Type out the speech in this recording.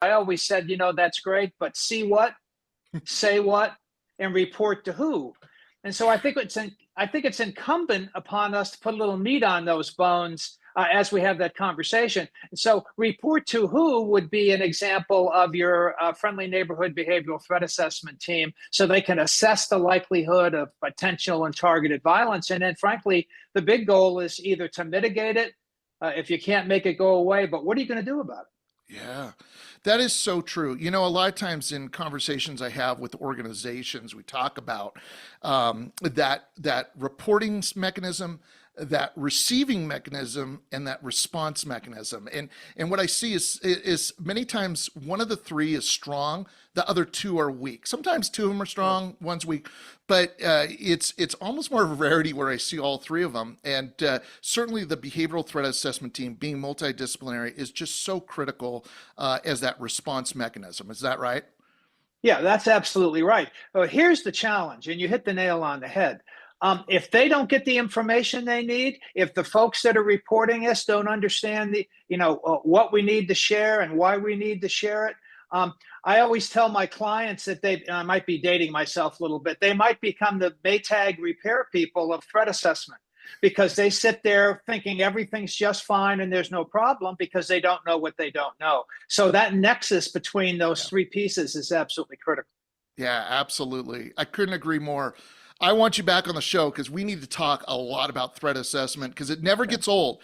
I always said, that's great, but see what, say what, and report to who. And so I think it's incumbent upon us to put a little meat on those bones as we have that conversation. And so report to who would be an example of your friendly neighborhood behavioral threat assessment team, so they can assess the likelihood of potential and targeted violence. And then frankly, the big goal is either to mitigate it if you can't make it go away, but what are you going to do about it? Yeah, that is so true. You know, a lot of times in conversations I have with organizations, we talk about that reporting mechanism, that receiving mechanism, and that response mechanism. And what I see is many times one of the three is strong, the other two are weak. Sometimes two of them are strong, one's weak, but it's almost more of a rarity where I see all three of them. And certainly the behavioral threat assessment team being multidisciplinary is just so critical as that response mechanism. Is that right? Yeah, that's absolutely right. But here's the challenge, and you hit the nail on the head. If they don't get the information they need, if the folks that are reporting us don't understand what we need to share and why we need to share it, I always tell my clients that I might be dating myself a little bit, they might become the Maytag repair people of threat assessment, because they sit there thinking everything's just fine and there's no problem because they don't know what they don't know. So that nexus between those Yeah. three pieces is absolutely critical. Yeah, absolutely. I couldn't agree more. I want you back on the show because we need to talk a lot about threat assessment because it never Okay. gets old.